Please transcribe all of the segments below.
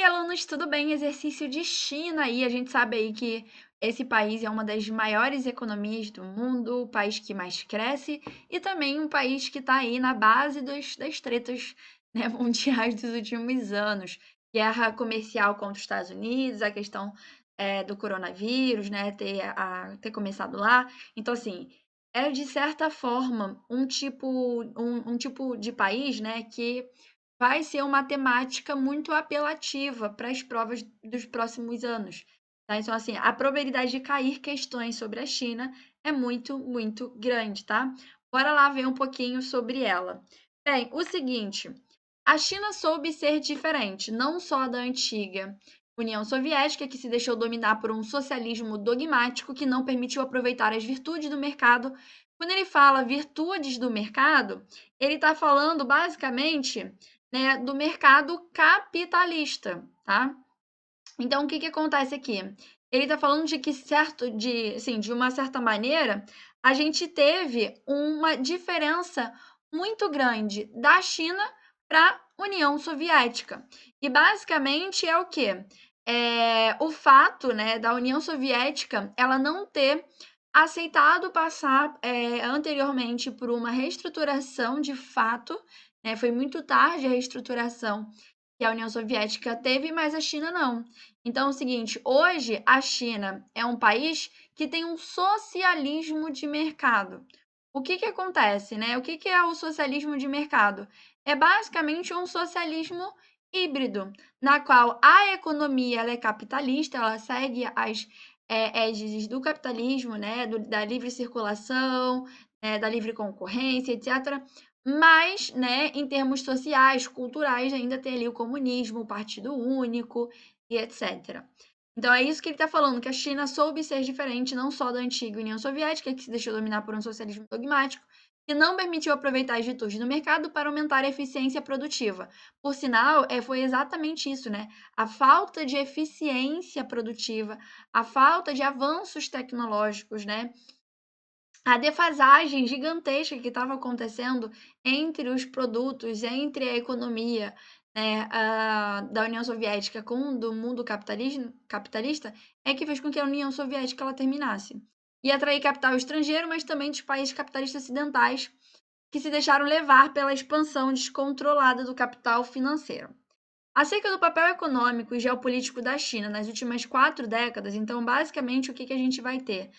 Oi, alunos, tudo bem? Exercício de China aí. A gente sabe aí que esse país é uma das maiores economias do mundo, o país que mais cresce e também um país que está aí na base das tretas, né, mundiais dos últimos anos. Guerra comercial contra os Estados Unidos, a questão do coronavírus, né, ter começado lá. Então, assim, é de certa forma um tipo de país, né, que vai ser uma temática muito apelativa para as provas dos próximos anos, tá. Então, assim, a probabilidade de cair questões sobre a China é muito, muito grande, tá. Bora lá ver um pouquinho sobre ela. Bem, o seguinte, a China soube ser diferente, não só da antiga União Soviética, que se deixou dominar por um socialismo dogmático que não permitiu aproveitar as virtudes do mercado. Quando ele fala virtudes do mercado, ele está falando basicamente, né, do mercado capitalista, tá? Então, o que que acontece aqui? Ele está falando de que assim, de uma certa maneira, a gente teve uma diferença muito grande da China para a União Soviética. E basicamente é o quê? O fato, né, da União Soviética ela não ter aceitado passar anteriormente por uma reestruturação de fato, né? Foi muito tarde a reestruturação que a União Soviética teve, mas a China não. Então é o seguinte, hoje a China é um país que tem um socialismo de mercado. O que que acontece, né? O que que é o socialismo de mercado? É basicamente um socialismo híbrido, na qual a economia ela é capitalista, ela segue as égide do capitalismo, né? Da livre circulação, da livre concorrência, etc. Mas, né, em termos sociais, culturais, ainda tem ali o comunismo, o Partido Único e etc. Então é isso que ele está falando, que a China soube ser diferente não só da antiga União Soviética, que se deixou dominar por um socialismo dogmático, que não permitiu aproveitar as virtudes do mercado para aumentar a eficiência produtiva. Por sinal, foi exatamente isso, né? A falta de eficiência produtiva, a falta de avanços tecnológicos, né? A defasagem gigantesca que estava acontecendo entre os produtos, entre a economia, né, da União Soviética com do mundo capitalista, é que fez com que a União Soviética ela terminasse. E atrair capital estrangeiro, mas também dos países capitalistas ocidentais que se deixaram levar pela expansão descontrolada do capital financeiro. Acerca do papel econômico e geopolítico da China nas últimas 4 décadas, então, basicamente, o que que a gente vai ter?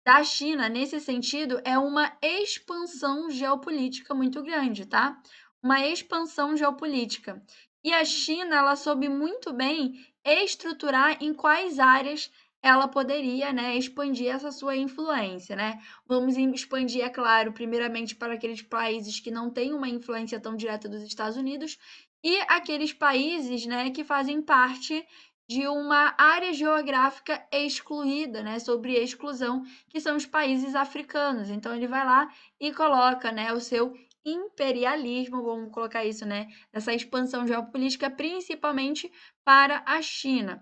Da China, nesse sentido, é uma expansão geopolítica muito grande, tá? Uma expansão geopolítica. E a China, ela soube muito bem estruturar em quais áreas ela poderia, né, expandir essa sua influência, né? Vamos expandir, é claro, primeiramente para aqueles países que não têm uma influência tão direta dos Estados Unidos e aqueles países, né, que fazem parte de uma área geográfica excluída, né, sobre exclusão, que são os países africanos. Então ele vai lá e coloca, né, o seu imperialismo, vamos colocar isso, né, essa expansão geopolítica, principalmente para a China,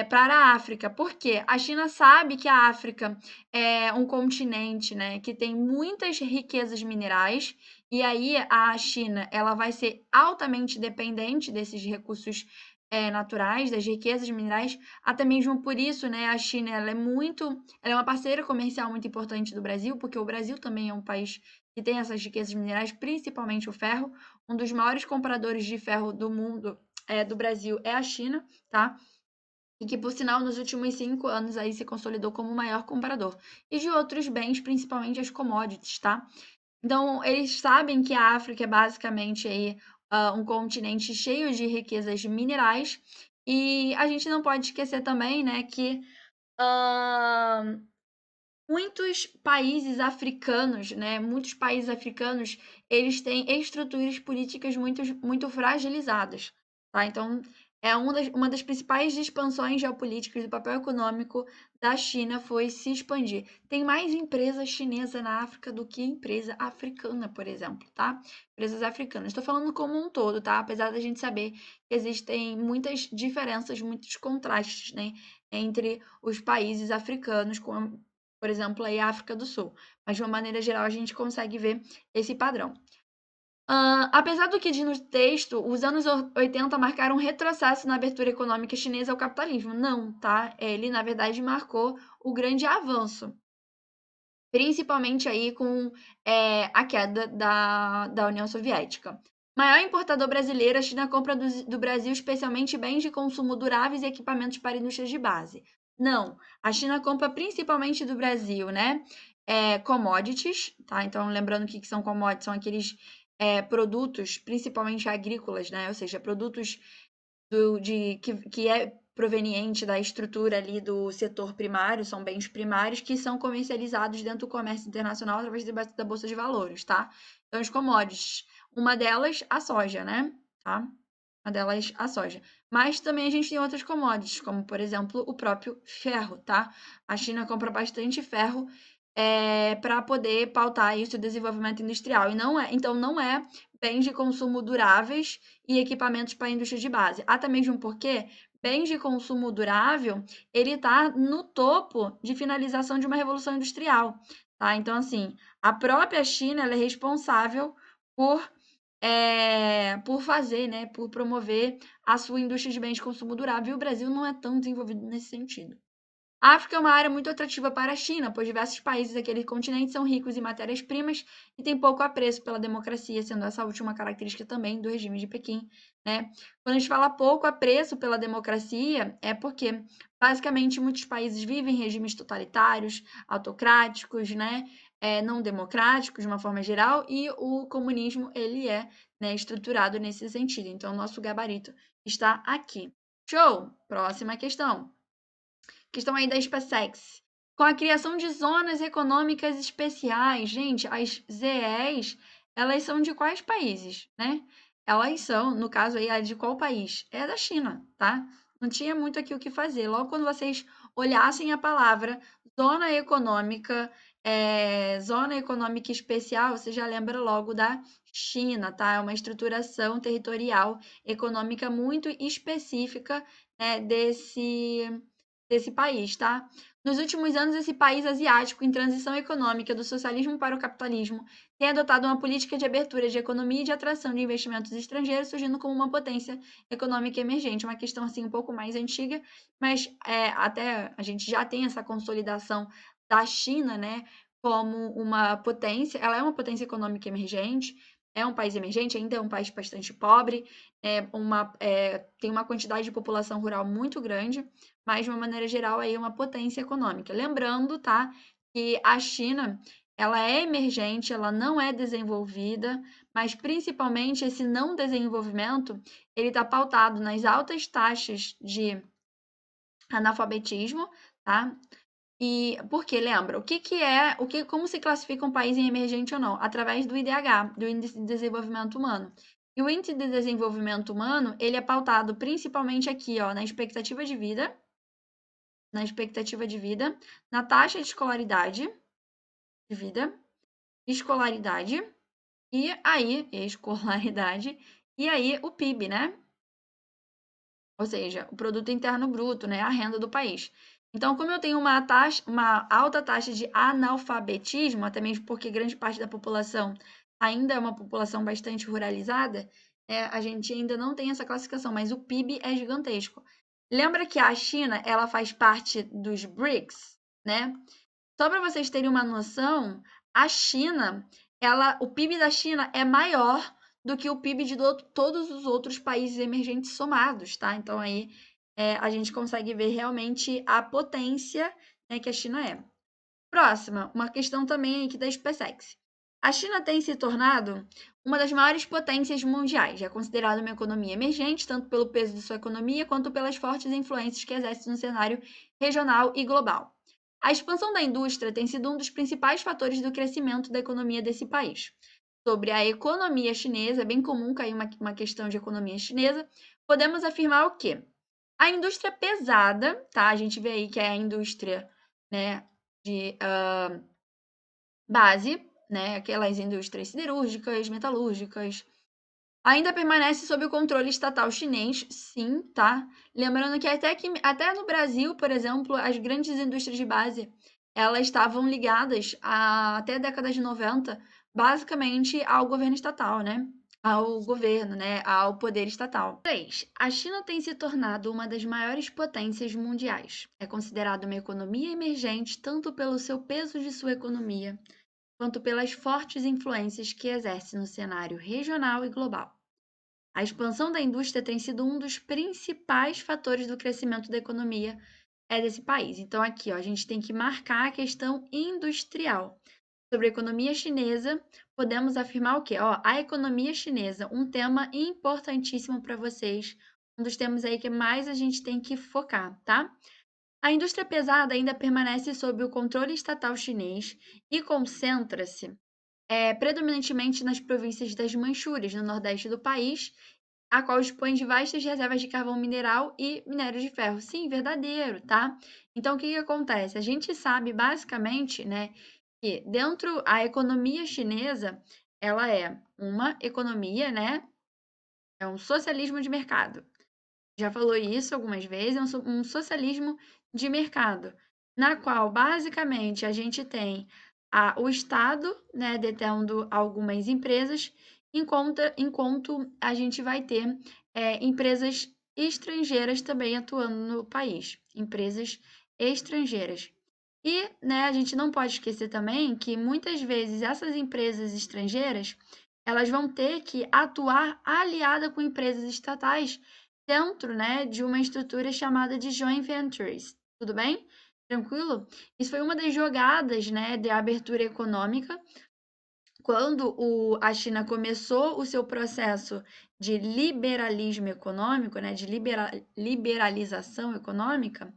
para a África. Por quê? A China sabe que a África é um continente, né, que tem muitas riquezas minerais e aí a China ela vai ser altamente dependente desses recursos naturais, das riquezas minerais. Até mesmo por isso, né, a China ela é uma parceira comercial muito importante do Brasil, porque o Brasil também é um país que tem essas riquezas minerais, principalmente o ferro. Um dos maiores compradores de ferro do mundo, do Brasil, é a China, tá? E que, por sinal, nos últimos 5 anos aí se consolidou como o maior comprador. E de outros bens, principalmente as commodities, tá? Então, eles sabem que a África é basicamente aí, um continente cheio de riquezas minerais, e a gente não pode esquecer também, né, que hã, muitos países africanos, eles têm estruturas políticas muito fragilizadas, tá? Então, é uma das principais expansões geopolíticas do papel econômico da China foi se expandir. Tem mais empresa chinesa na África do que empresa africana, por exemplo, tá? Empresas africanas. Estou falando como um todo, tá? Apesar da gente saber que existem muitas diferenças, muitos contrastes, né, entre os países africanos, com por exemplo, aí a África do Sul. Mas de uma maneira geral a gente consegue ver esse padrão. Apesar do que diz no texto, os anos 80 marcaram um retrocesso na abertura econômica chinesa ao capitalismo. Não, tá? Ele, na verdade, marcou o grande avanço, principalmente aí com a queda da União Soviética. Maior importador brasileiro, a China compra do Brasil especialmente bens de consumo duráveis e equipamentos para indústrias de base. Não, a China compra principalmente do Brasil, né? Commodities, tá? Então, lembrando que são commodities, são aqueles produtos, principalmente agrícolas, né? Ou seja, produtos que é proveniente da estrutura ali do setor primário, são bens primários que são comercializados dentro do comércio internacional através da Bolsa de Valores, tá? Então, as commodities. Uma delas, a soja, né? Tá? Uma delas, a soja. Mas também a gente tem outras commodities, como, por exemplo, o próprio ferro, tá? A China compra bastante ferro para poder pautar isso o desenvolvimento industrial. Então, não é bens de consumo duráveis e equipamentos para a indústria de base. Até mesmo porque bens de consumo durável, ele está no topo de finalização de uma revolução industrial, tá? Então, assim, a própria China ela é responsável por fazer, né, por promover a sua indústria de bens de consumo durável, e o Brasil não é tão desenvolvido nesse sentido. A África é uma área muito atrativa para a China, pois diversos países daquele continente são ricos em matérias-primas e têm pouco apreço pela democracia, sendo essa última característica também do regime de Pequim, né? Quando a gente fala pouco apreço pela democracia, é porque, basicamente, muitos países vivem em regimes totalitários, autocráticos, né? Não democráticos, de uma forma geral, e o comunismo, ele é, né, estruturado nesse sentido. Então, nosso gabarito está aqui. Show! Próxima questão. Questão aí da SpaceX. Com a criação de zonas econômicas especiais, gente, as ZEs, elas são de quais países, né? Elas são, no caso aí, a de qual país? É da China, tá? Não tinha muito aqui o que fazer. Logo quando vocês olhassem a palavra zona econômica especial, você já lembra logo da China, tá? É uma estruturação territorial econômica muito específica, né, desse país, tá? Nos últimos anos, esse país asiático, em transição econômica do socialismo para o capitalismo, tem adotado uma política de abertura de economia e de atração de investimentos estrangeiros, surgindo como uma potência econômica emergente. Uma questão assim um pouco mais antiga, mas até a gente já tem essa consolidação da China, né, como uma potência. Ela é uma potência econômica emergente. É um país emergente, ainda é um país bastante pobre, tem uma quantidade de população rural muito grande, mas de uma maneira geral aí é uma potência econômica. Lembrando, tá, que a China, ela é emergente, ela não é desenvolvida, mas principalmente esse não desenvolvimento, ele está pautado nas altas taxas de analfabetismo, tá? E porque lembra, como se classifica um país em emergente ou não? Através do IDH, do Índice de Desenvolvimento Humano. E o Índice de Desenvolvimento Humano, ele é pautado principalmente aqui, ó, na expectativa de vida, na taxa de de vida, escolaridade, escolaridade, e aí o PIB, né? Ou seja, o produto interno bruto, né, a renda do país. Então, como eu tenho uma alta taxa de analfabetismo, até mesmo porque grande parte da população ainda é uma população bastante ruralizada, a gente ainda não tem essa classificação, mas o PIB é gigantesco. Lembra que a China, ela faz parte dos BRICS, né? Só para vocês terem uma noção, a China, o PIB da China é maior do que o PIB de todos os outros países emergentes somados, tá? Então aí a gente consegue ver realmente a potência, né, que a China é. Próxima, uma questão também aqui da SpaceX. A China tem se tornado uma das maiores potências mundiais. É considerada uma economia emergente, tanto pelo peso de sua economia quanto pelas fortes influências que exerce no cenário regional e global. A expansão da indústria tem sido um dos principais fatores do crescimento da economia desse país. Sobre a economia chinesa, é bem comum cair uma questão de economia chinesa, podemos afirmar o quê? A indústria pesada, tá? A gente vê aí que é a indústria, né, de base, né, aquelas indústrias siderúrgicas, metalúrgicas, ainda permanece sob o controle estatal chinês, sim, tá? Lembrando que até no Brasil, por exemplo, as grandes indústrias de base, elas estavam ligadas até a década de 90 basicamente ao governo estatal, né? Ao governo, né? Ao poder estatal. 3. A China tem se tornado uma das maiores potências mundiais. É considerada uma economia emergente tanto pelo seu peso de sua economia, quanto pelas fortes influências que exerce no cenário regional e global. A expansão da indústria tem sido um dos principais fatores do crescimento da economia desse país. Então, aqui, ó, a gente tem que marcar a questão industrial. Sobre a economia chinesa, podemos afirmar o quê? Ó, a economia chinesa, um tema importantíssimo para vocês, um dos temas aí que mais a gente tem que focar, tá? A indústria pesada ainda permanece sob o controle estatal chinês e concentra-se predominantemente nas províncias das Manchúrias, no nordeste do país, a qual dispõe de vastas reservas de carvão mineral e minério de ferro. Sim, verdadeiro, tá? Então, o que que acontece? A gente sabe basicamente, né, que dentro a economia chinesa, ela é uma economia, né, é um socialismo de mercado. Já falou isso algumas vezes, é um socialismo de mercado, na qual basicamente a gente tem o Estado, né, detendo algumas empresas, enquanto a gente vai ter empresas estrangeiras também atuando no país, empresas estrangeiras. E, né, a gente não pode esquecer também que muitas vezes essas empresas estrangeiras, elas vão ter que atuar aliada com empresas estatais dentro, né, de uma estrutura chamada de joint ventures. Tudo bem? Tranquilo? Isso foi uma das jogadas, né, de abertura econômica quando a China começou o seu processo de liberalismo econômico, né, de liberalização econômica,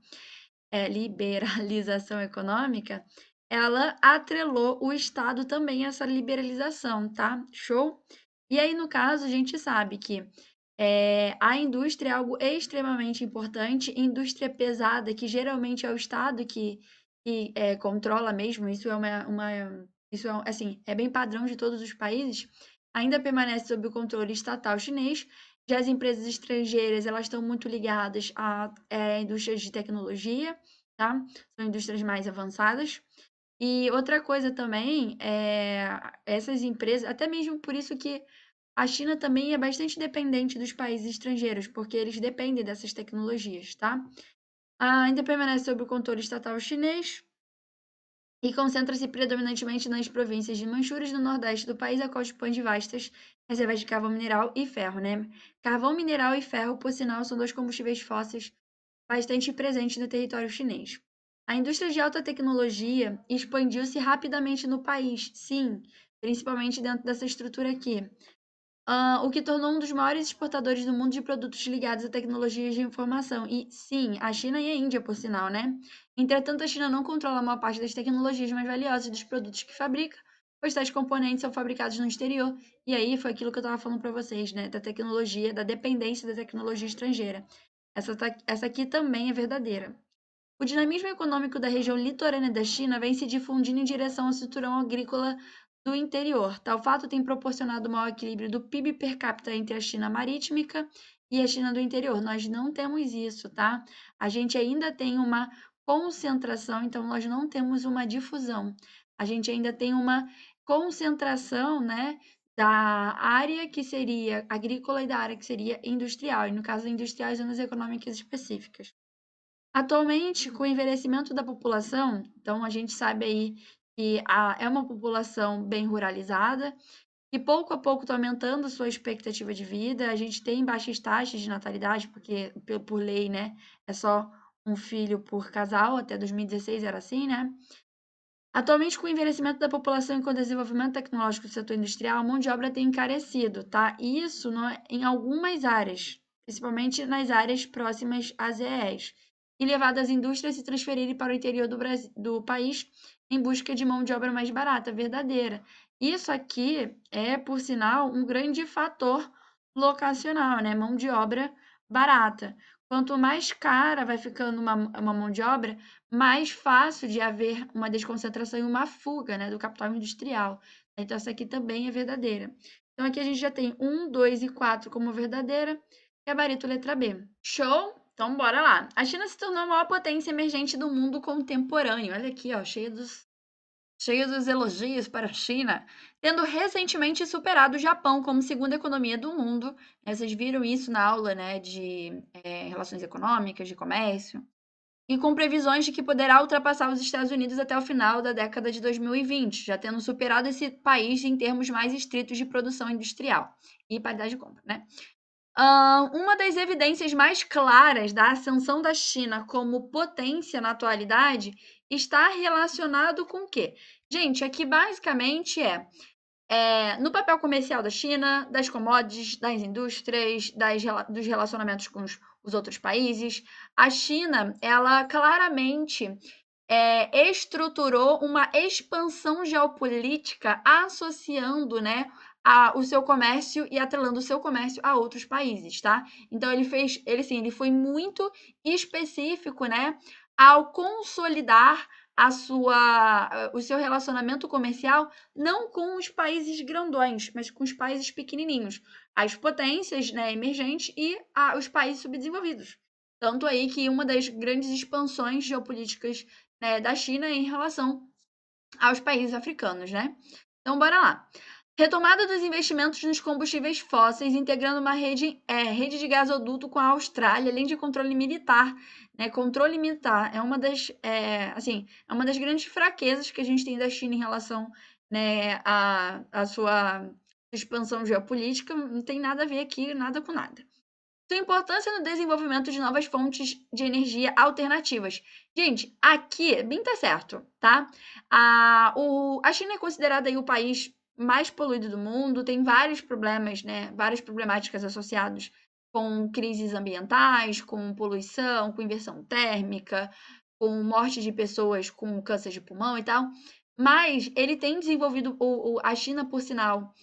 liberalização econômica, ela atrelou o Estado também a essa liberalização, tá? Show? E aí, no caso, a gente sabe que a indústria é algo extremamente importante, indústria pesada, que geralmente é o Estado que controla mesmo, isso é isso é, assim, é bem padrão de todos os países, ainda permanece sob o controle estatal chinês. Já as empresas estrangeiras, elas estão muito ligadas a indústrias de tecnologia, tá? São indústrias mais avançadas. E outra coisa também, essas empresas, até mesmo por isso que a China também é bastante dependente dos países estrangeiros, porque eles dependem dessas tecnologias, tá? Ainda permanece sob o controle estatal chinês e concentra-se predominantemente nas províncias de Manchúrias, no nordeste do país, a qual dispõe de vastas reservas de carvão mineral e ferro, né? Carvão mineral e ferro, por sinal, são dois combustíveis fósseis bastante presentes no território chinês. A indústria de alta tecnologia expandiu-se rapidamente no país, sim, principalmente dentro dessa estrutura aqui. O que tornou um dos maiores exportadores do mundo de produtos ligados a tecnologias de informação. E sim, a China e a Índia, por sinal, né? Entretanto, a China não controla a maior parte das tecnologias mais valiosas dos produtos que fabrica, pois tais componentes são fabricados no exterior. E aí foi aquilo que eu estava falando para vocês, né? Da tecnologia, da dependência da tecnologia estrangeira. Essa aqui também é verdadeira. O dinamismo econômico da região litorânea da China vem se difundindo em direção ao cinturão agrícola do interior. Tal fato tem proporcionado maior equilíbrio do PIB per capita entre a China marítimica e a China do interior. Nós não temos isso, tá? A gente ainda tem uma concentração, então nós não temos uma difusão. A gente ainda tem uma concentração, né, da área que seria agrícola e da área que seria industrial, e no caso industrial, zonas econômicas específicas. Atualmente, com o envelhecimento da população, então a gente sabe aí que é uma população bem ruralizada, e pouco a pouco está aumentando sua expectativa de vida. A gente tem baixas taxas de natalidade, porque por lei, né, é só um filho por casal, até 2016 era assim, né? Atualmente, com o envelhecimento da população e com o desenvolvimento tecnológico do setor industrial, a mão de obra tem encarecido, tá? E isso em algumas áreas, principalmente nas áreas próximas às EEs, e levado as indústrias a se transferirem para o interior do país em busca de mão de obra mais barata, verdadeira. Isso aqui é, por sinal, um grande fator locacional, né? Mão de obra barata. Quanto mais cara vai ficando uma mão de obra, mais fácil de haver uma desconcentração e uma fuga, né, do capital industrial. Então, essa aqui também é verdadeira. Então, aqui a gente já tem 1, 2 e 4 como verdadeira, gabarito letra B. Show? Então, bora lá. A China se tornou a maior potência emergente do mundo contemporâneo. Olha aqui, ó, cheia dos cheio dos elogios para a China, tendo recentemente superado o Japão como segunda economia do mundo. Vocês viram isso na aula, né, de relações econômicas, de comércio, e com previsões de que poderá ultrapassar os Estados Unidos até o final da década de 2020, já tendo superado esse país em termos mais estritos de produção industrial e paridade de compra, né? Uma das evidências mais claras da ascensão da China como potência na atualidade está relacionado com o quê? Gente, aqui basicamente no papel comercial da China, das commodities, das indústrias, dos relacionamentos com os outros países. A China, ela claramente estruturou uma expansão geopolítica associando, né, o seu comércio e atrelando o seu comércio a outros países, tá? Então ele foi muito específico, né, ao consolidar o seu relacionamento comercial não com os países grandões, mas com os países pequenininhos, as potências, né, emergentes e os países subdesenvolvidos. Tanto aí que uma das grandes expansões geopolíticas, né, da China em relação aos países africanos, né? Então, bora lá. Retomada dos investimentos nos combustíveis fósseis, integrando uma rede de gasoduto com a Austrália, além de controle militar. Né? Controle militar é uma das grandes fraquezas que a gente tem da China em relação, né, à sua expansão geopolítica. Não tem nada a ver aqui, nada com nada. Sua importância no desenvolvimento de novas fontes de energia alternativas. Gente, aqui, bem tá certo, tá? A China é considerada aí o país mais poluído do mundo, tem vários problemas, né? Várias problemáticas associadas com crises ambientais, com poluição, com inversão térmica, com morte de pessoas com câncer de pulmão e tal. Mas ele tem desenvolvido, a China, por sinal,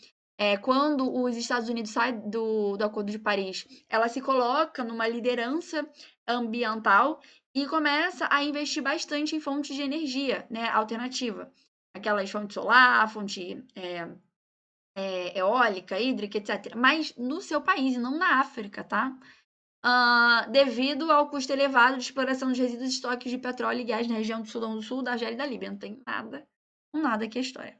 quando os Estados Unidos saem do Acordo de Paris, ela se coloca numa liderança ambiental e começa a investir bastante em fontes de energia, né, alternativa. Aquelas fontes solar, fonte eólica, hídrica, etc. Mas no seu país, não na África, tá? Devido ao custo elevado de exploração dos resíduos e estoques de petróleo e gás na região do Sudão do Sul, da Argélia e da Líbia. Não tem nada aqui a história.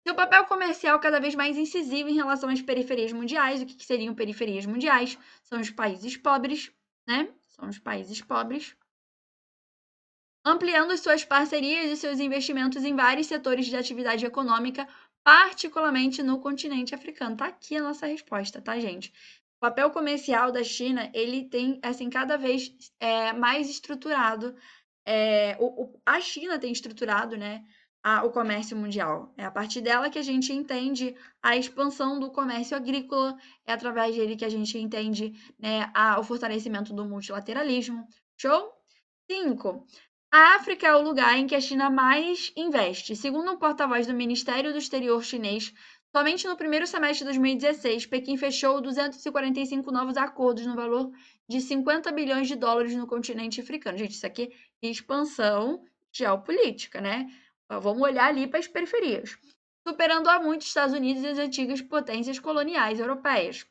Seu papel comercial cada vez mais incisivo em relação às periferias mundiais. O que seriam periferias mundiais? São os países pobres, né? São os países pobres. Ampliando suas parcerias e seus investimentos em vários setores de atividade econômica, particularmente no continente africano. Tá aqui a nossa resposta, tá, gente? O papel comercial da China, ele tem, assim, cada vez mais estruturado. A China tem estruturado, né, o comércio mundial. É a partir dela que a gente entende a expansão do comércio agrícola, é através dele que a gente entende, né, o fortalecimento do multilateralismo. Show? 5. A África é o lugar em que a China mais investe. Segundo um porta-voz do Ministério do Exterior chinês, somente no primeiro semestre de 2016, Pequim fechou 245 novos acordos no valor de 50 bilhões de dólares no continente africano. Gente, isso aqui é expansão geopolítica, né? Vamos olhar ali para as periferias. Superando há muito os Estados Unidos e as antigas potências coloniais europeias.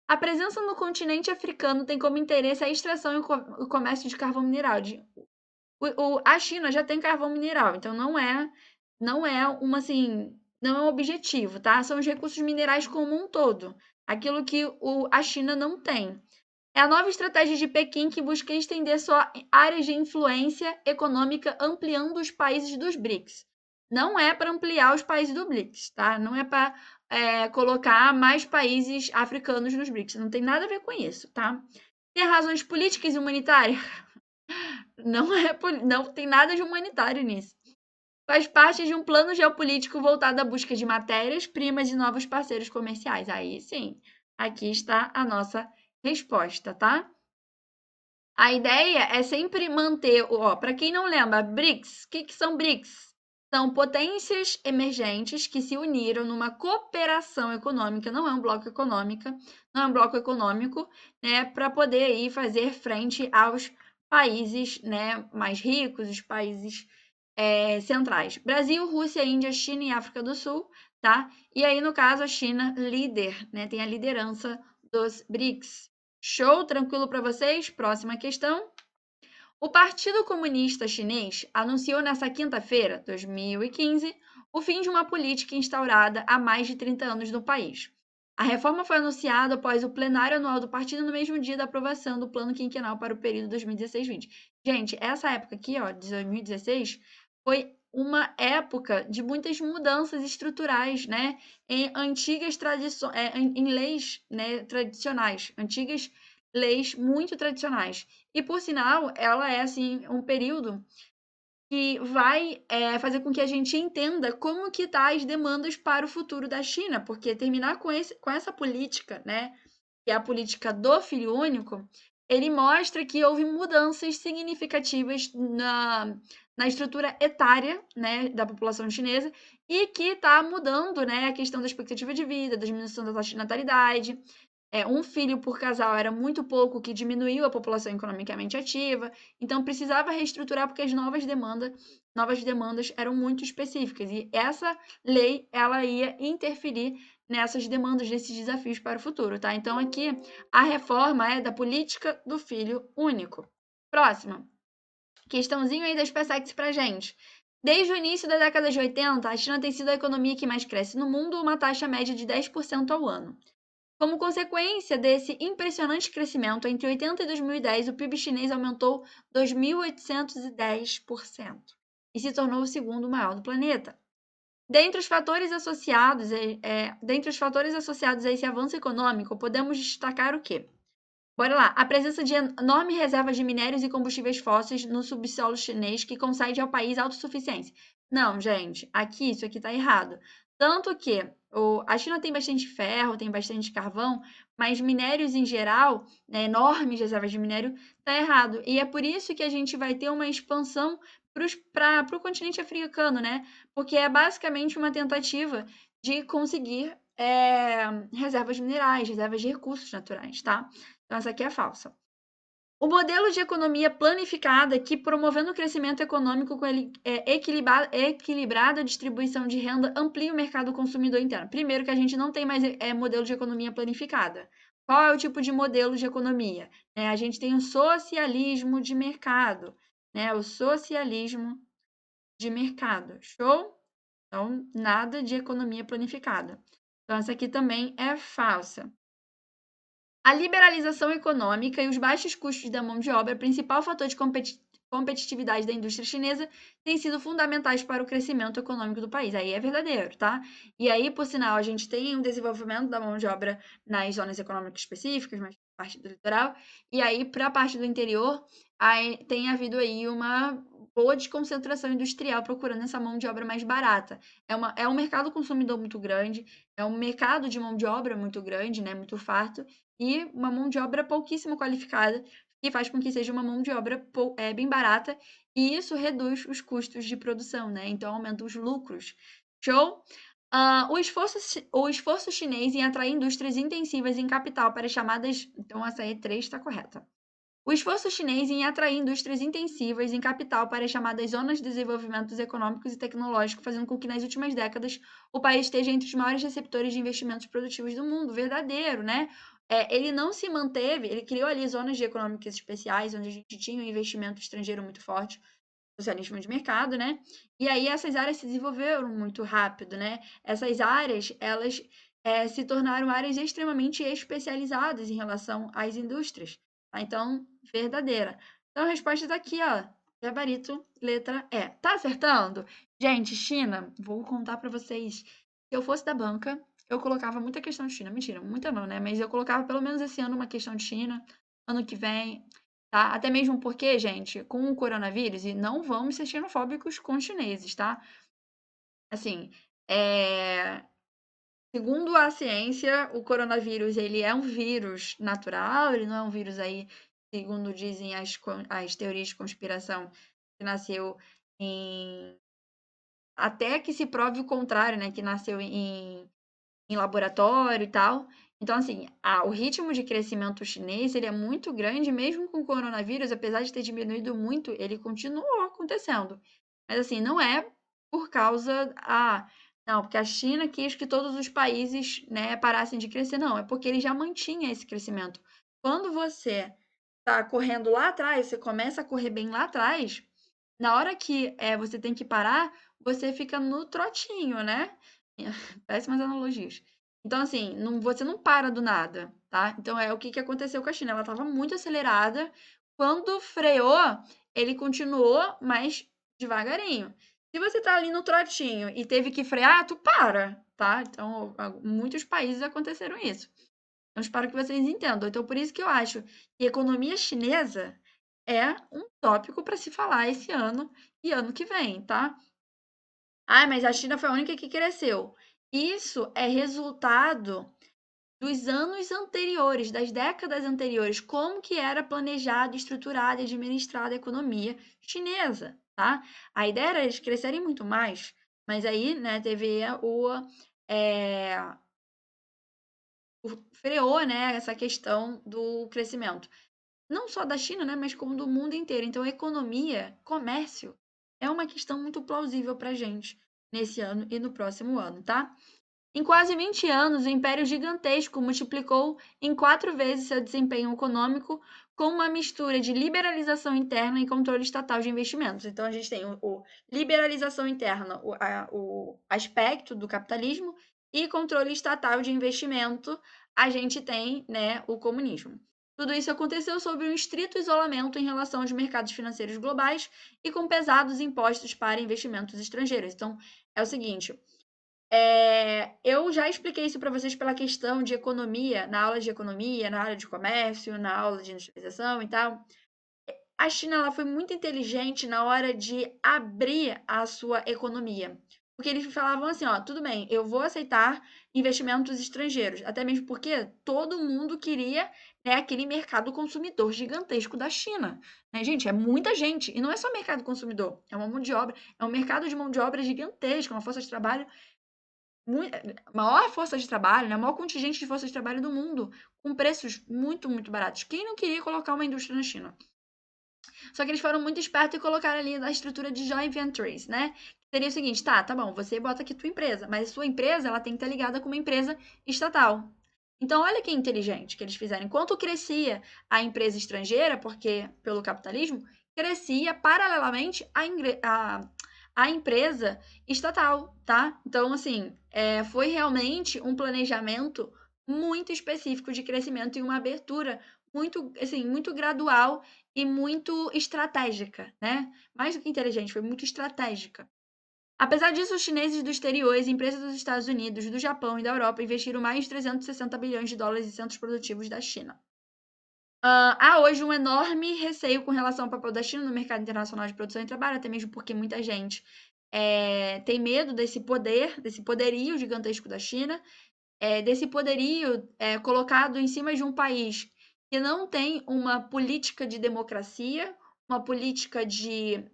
A presença no continente africano tem como interesse a extração e o comércio de carvão mineral. A China já tem carvão mineral, então não é não é um objetivo, tá? São os recursos minerais como um todo, aquilo que a China não tem. É a nova estratégia de Pequim que busca estender sua área de influência econômica ampliando os países dos BRICS. Não é para ampliar os países do BRICS, tá? Não é para colocar mais países africanos nos BRICS. Não tem nada a ver com isso, tá? Tem razões políticas e humanitárias? Não tem nada de humanitário nisso. Faz parte de um plano geopolítico voltado à busca de matérias-primas e novos parceiros comerciais. Aí sim, aqui está a nossa resposta, tá? A ideia é sempre manter, para quem não lembra, BRICS, o que são BRICS? São potências emergentes que se uniram numa cooperação econômica, não é um bloco econômico, né, para poder aí fazer frente aos países, né, mais ricos, os países centrais. Brasil, Rússia, Índia, China e África do Sul, tá? E aí, no caso, a China líder, né, tem a liderança dos BRICS. Show? Tranquilo para vocês? Próxima questão. O Partido Comunista Chinês anunciou nesta quinta-feira, 2015, o fim de uma política instaurada há mais de 30 anos no país. A reforma foi anunciada após o plenário anual do partido no mesmo dia da aprovação do plano quinquenal para o período 2016-20. Gente, essa época aqui, ó, de 2016, foi uma época de muitas mudanças estruturais, né, em antigas tradições, em leis, né, tradicionais, antigas leis muito tradicionais. E por sinal, ela é assim um período que vai fazer com que a gente entenda como que tá as demandas para o futuro da China, porque terminar com essa política, né, que é a política do filho único, ele mostra que houve mudanças significativas na estrutura etária, né, da população chinesa e que está mudando, né, a questão da expectativa de vida, da diminuição da taxa de natalidade, um filho por casal era muito pouco, o que diminuiu a população economicamente ativa, então precisava reestruturar porque as novas demandas eram muito específicas e essa lei ela ia interferir nessas demandas, nesses desafios para o futuro, tá? Então aqui a reforma é da política do filho único. Próxima. Questãozinho aí das PSEX pra gente. Desde o início da década de 80, a China tem sido a economia que mais cresce no mundo, uma taxa média de 10% ao ano. Como consequência desse impressionante crescimento, entre 80 e 2010, o PIB chinês aumentou 2.810% e se tornou o segundo maior do planeta. Dentre os fatores associados a esse avanço econômico, podemos destacar o quê? Bora lá. A presença de enormes reservas de minérios e combustíveis fósseis no subsolo chinês que concede ao país autossuficiência. Não, gente, isso aqui tá errado. Tanto que a China tem bastante ferro, tem bastante carvão, mas minérios em geral, né, enormes reservas de minério, tá errado. E é por isso que a gente vai ter uma expansão para o continente africano, né? Porque é basicamente uma tentativa de conseguir reservas minerais, reservas de recursos naturais, tá? Então, essa aqui é falsa. O modelo de economia planificada que, promovendo o crescimento econômico com equilibrada distribuição de renda, amplia o mercado consumidor interno. Primeiro que a gente não tem mais modelo de economia planificada. Qual é o tipo de modelo de economia? A gente tem o socialismo de mercado. O socialismo de mercado. Show? Então, nada de economia planificada. Então, essa aqui também é falsa. A liberalização econômica e os baixos custos da mão de obra, principal fator de competitividade da indústria chinesa, têm sido fundamentais para o crescimento econômico do país. Aí é verdadeiro, tá? E aí, por sinal, a gente tem um desenvolvimento da mão de obra nas zonas econômicas específicas, mas parte do litoral, e aí, para a parte do interior, tem havido aí uma boa desconcentração industrial procurando essa mão de obra mais barata. É um mercado consumidor muito grande, é um mercado de mão de obra muito grande, né, muito farto, e uma mão de obra pouquíssimo qualificada, que faz com que seja uma mão de obra bem barata, e isso reduz os custos de produção, né? Então aumenta os lucros. Show? O esforço chinês em atrair indústrias intensivas em capital para as chamadas. Então, essa E3 está correta. O esforço chinês em atrair indústrias intensivas em capital para as chamadas zonas de desenvolvimento econômicos e tecnológico, fazendo com que nas últimas décadas o país esteja entre os maiores receptores de investimentos produtivos do mundo. Verdadeiro, né? Ele não se manteve, ele criou ali zonas de econômicas especiais, onde a gente tinha um investimento estrangeiro muito forte, socialismo de mercado, né? E aí essas áreas se desenvolveram muito rápido, né? Essas áreas, elas se tornaram áreas extremamente especializadas em relação às indústrias. Tá? Então, verdadeira. Então, a resposta está aqui, ó. Gabarito, letra E. Tá acertando? Gente, China, vou contar para vocês. Se eu fosse da banca, eu colocava muita questão de China. Mentira, muita não, né? Mas eu colocava pelo menos esse ano uma questão de China. Ano que vem, tá? Até mesmo porque, gente, com o coronavírus, e não vamos ser xenofóbicos com os chineses, tá? Assim, segundo a ciência, o coronavírus, ele é um vírus natural, ele não é um vírus aí, segundo dizem as teorias de conspiração, que nasceu em... Até que se prove o contrário, né? Que nasceu em laboratório e tal. Então, assim, o ritmo de crescimento chinês, ele é muito grande, mesmo com o coronavírus, apesar de ter diminuído muito, ele continuou acontecendo. Mas, assim, não é por causa... não, porque a China quis que todos os países, né, parassem de crescer. Não, é porque ele já mantinha esse crescimento. Quando você tá correndo lá atrás, você começa a correr bem lá atrás, na hora que você tem que parar, você fica no trotinho, né? Péssimas analogias. Então, assim, você não para do nada, tá? Então, é o que aconteceu com a China. Ela estava muito acelerada. Quando freou, ele continuou, mas devagarinho. Se você tá ali no trotinho e teve que frear, tu para, tá? Então, muitos países aconteceram isso. Eu espero que vocês entendam. Então, por isso que eu acho que economia chinesa é um tópico para se falar esse ano e ano que vem, tá? Ah, mas a China foi a única que cresceu. Isso é resultado dos anos anteriores, das décadas anteriores, como que era planejada, estruturada e administrada a economia chinesa, tá? A ideia era eles crescerem muito mais, mas aí, né, teve é, freou, né, essa questão do crescimento. Não só da China, né, mas como do mundo inteiro. Então, economia, comércio, é uma questão muito plausível para a gente nesse ano e no próximo ano, tá? Em quase 20 anos, o Império Gigantesco multiplicou em 4 vezes seu desempenho econômico com uma mistura de liberalização interna e controle estatal de investimentos. Então, a gente tem o liberalização interna, o aspecto do capitalismo, e controle estatal de investimento, a gente tem, né, o comunismo. Tudo isso aconteceu sob um estrito isolamento em relação aos mercados financeiros globais e com pesados impostos para investimentos estrangeiros. Então, é o seguinte, eu já expliquei isso para vocês pela questão de economia, na aula de economia, na área de comércio, na aula de industrialização e tal. A China ela foi muito inteligente na hora de abrir a sua economia. Porque eles falavam assim, ó, tudo bem, eu vou aceitar investimentos estrangeiros, até mesmo porque todo mundo queria, né, aquele mercado consumidor gigantesco da China, né, gente, é muita gente, e não é só mercado consumidor, é uma mão de obra, é um mercado de mão de obra gigantesco, uma força de trabalho maior força de trabalho, né, maior contingente de força de trabalho do mundo, com preços muito, muito baratos. Quem não queria colocar uma indústria na China? Só que eles foram muito espertos e colocaram ali na estrutura de joint ventures, né? Seria o seguinte, tá bom, você bota aqui tua empresa, mas a sua empresa, ela tem que estar ligada com uma empresa estatal. Então, olha que inteligente que eles fizeram. Enquanto crescia a empresa estrangeira, porque pelo capitalismo, crescia paralelamente a empresa estatal, tá? Então, assim, foi realmente um planejamento muito específico de crescimento e uma abertura muito, assim, muito gradual e muito estratégica, né? Mais do que inteligente, foi muito estratégica. Apesar disso, os chineses do exterior, as empresas dos Estados Unidos, do Japão e da Europa investiram mais de 360 bilhões de dólares em centros produtivos da China. Há hoje um enorme receio com relação ao papel da China no mercado internacional de produção e trabalho, até mesmo porque muita gente tem medo desse poder, desse poderio gigantesco da China, desse poderio colocado em cima de um país que não tem uma política de democracia, uma política de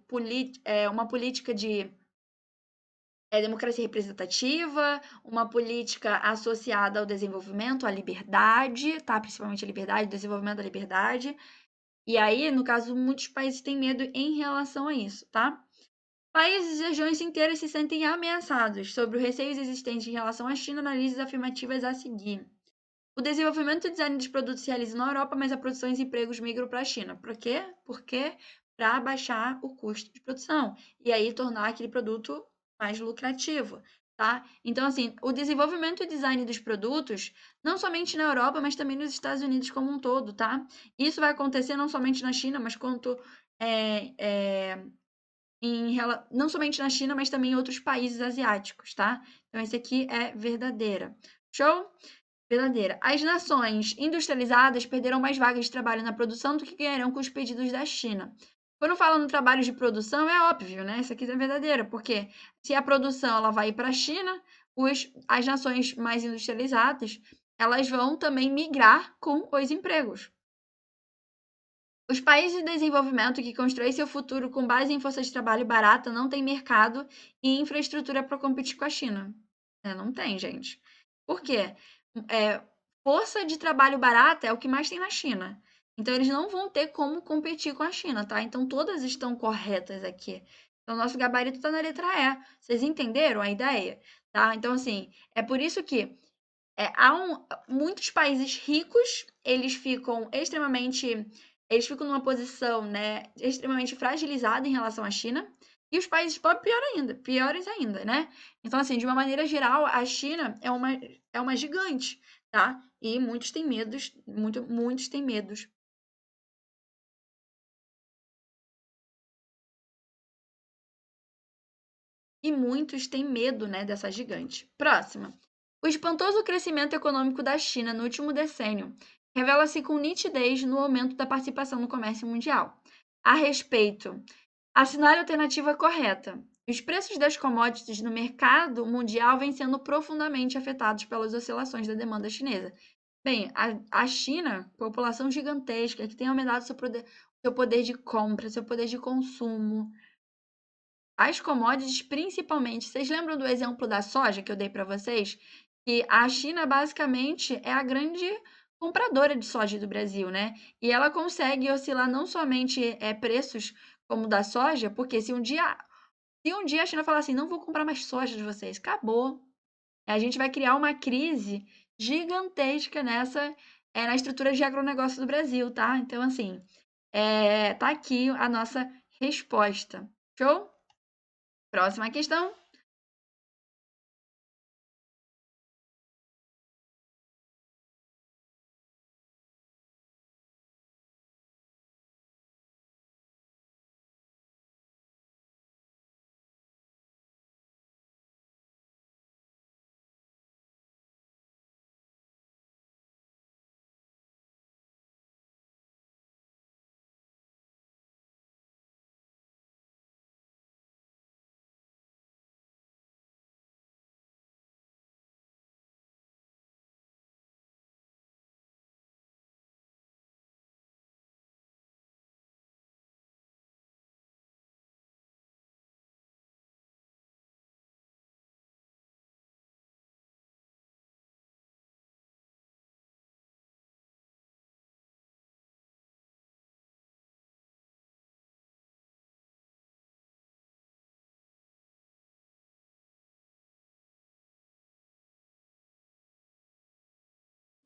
democracia representativa, uma política associada ao desenvolvimento, à liberdade, tá? Principalmente a liberdade, desenvolvimento da liberdade. E aí, no caso, muitos países têm medo em relação a isso, tá? Países e regiões inteiras se sentem ameaçados sobre os receios existentes em relação à China, análises afirmativas a seguir. O desenvolvimento e design dos produtos se realiza na Europa, mas a produção e os empregos migram para a China. Por quê? Porque para baixar o custo de produção e aí tornar aquele produto mais lucrativo, tá? Então, assim, o desenvolvimento e design dos produtos, não somente na Europa, mas também nos Estados Unidos como um todo, tá? Isso vai acontecer não somente na China, mas quanto não somente na China, mas também em outros países asiáticos, tá? Então, esse aqui é verdadeira. Show? Verdadeira. As nações industrializadas perderão mais vagas de trabalho na produção do que ganharão com os pedidos da China. Quando falam no trabalho de produção, é óbvio, né? Isso aqui é verdadeira, porque se a produção ela vai para a China, as nações mais industrializadas, elas vão também migrar com os empregos. Os países de desenvolvimento que constroem seu futuro com base em força de trabalho barata não têm mercado e infraestrutura para competir com a China. Não tem, gente. Por quê? Força de trabalho barata é o que mais tem na China. Então, eles não vão ter como competir com a China, tá? Então, todas estão corretas aqui. Então, nosso gabarito está na letra E. Vocês entenderam a ideia? Tá? Então, assim, é por isso que muitos países ricos, eles ficam extremamente eles ficam numa posição, né, extremamente fragilizada em relação à China. E os países pobres, piores ainda, né? Então, assim, de uma maneira geral, a China é uma gigante, tá? E muitos têm medos, muitos têm medos. E muitos têm medo, né, dessa gigante. Próxima. O espantoso crescimento econômico da China no último decênio revela-se com nitidez no aumento da participação no comércio mundial. A respeito, assinale a alternativa correta. Os preços das commodities no mercado mundial vêm sendo profundamente afetados pelas oscilações da demanda chinesa. Bem, a China, população gigantesca, que tem aumentado seu poder de compra, seu poder de consumo, as commodities, principalmente, vocês lembram do exemplo da soja que eu dei para vocês? Que a China basicamente é a grande compradora de soja do Brasil, né? E ela consegue oscilar não somente preços como o da soja, porque se um dia a China falar assim, não vou comprar mais soja de vocês, acabou. A gente vai criar uma crise gigantesca na estrutura de agronegócio do Brasil, tá? Então, assim, tá aqui a nossa resposta. Show? Próxima questão.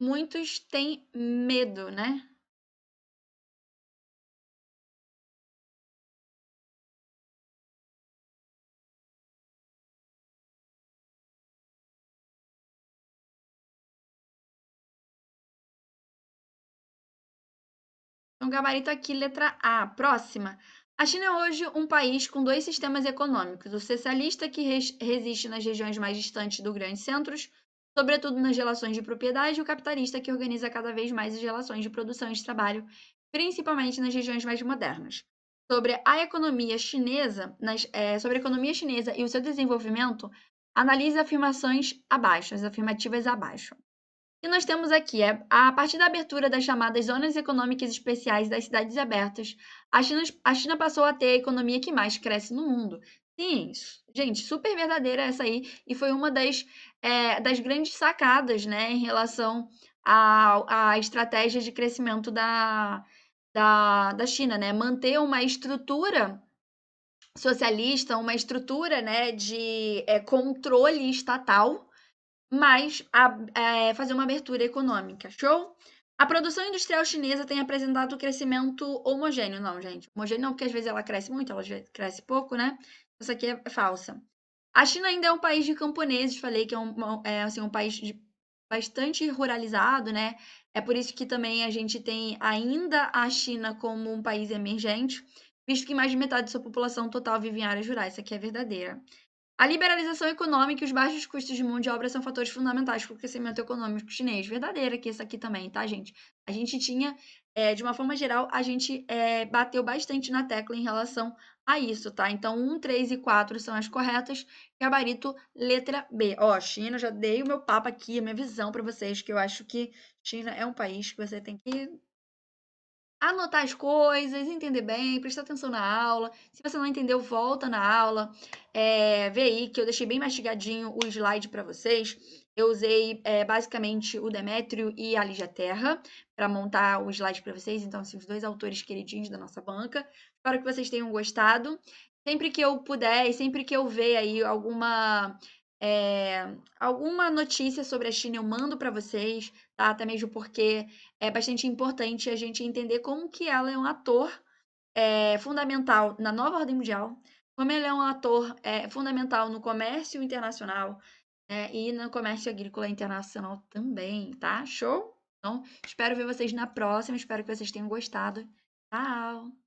Muitos têm medo, né? Então, gabarito aqui, letra A. Próxima. A China é hoje um país com dois sistemas econômicos: o socialista, que resiste nas regiões mais distantes dos grandes centros, sobretudo nas relações de propriedade, e o capitalista, que organiza cada vez mais as relações de produção e de trabalho, principalmente nas regiões mais modernas. Sobre a economia chinesa e o seu desenvolvimento, analise afirmações abaixo, as afirmativas abaixo. E nós temos aqui, a partir da abertura das chamadas zonas econômicas especiais das cidades abertas, a China passou a ter a economia que mais cresce no mundo. Sim, gente, super verdadeira essa aí, e foi uma das grandes sacadas, né, em relação à estratégia de crescimento da China, né? Manter uma estrutura socialista, uma estrutura, né, de controle estatal, mas fazer uma abertura econômica. Show? A produção industrial chinesa tem apresentado crescimento homogêneo. Não, gente. Homogêneo não, porque às vezes ela cresce muito, ela cresce pouco, né? Isso aqui é falsa. A China ainda é um país de camponeses, falei que assim, um país bastante ruralizado, né? É por isso que também a gente tem ainda a China como um país emergente, visto que mais de metade de sua população total vive em áreas rurais. Isso aqui é verdadeira. A liberalização econômica e os baixos custos de mão de obra são fatores fundamentais para o crescimento econômico chinês. Verdadeira que isso aqui também, tá, gente? A gente tinha, de uma forma geral, a gente bateu bastante na tecla em relação a isso, tá? Então, 1, 3 e 4 são as corretas. Gabarito, letra B. Ó, China, já dei o meu papo aqui, a minha visão para vocês, que eu acho que China é um país que você tem que anotar as coisas, entender bem, prestar atenção na aula. Se você não entendeu, volta na aula. Vê aí que eu deixei bem mastigadinho o slide para vocês. Eu usei basicamente o Demétrio e a Lígia Terra para montar o slide para vocês. Então, assim, os dois autores queridinhos da nossa banca. Espero que vocês tenham gostado. Sempre que eu puder e sempre que eu ver aí alguma notícia sobre a China, eu mando para vocês. tá? Até mesmo porque é bastante importante a gente entender como que ela é um ator fundamental na nova ordem mundial, como ele é um ator fundamental no comércio internacional, e no comércio agrícola internacional também, tá? Show? Então, espero ver vocês na próxima, espero que vocês tenham gostado. Tchau!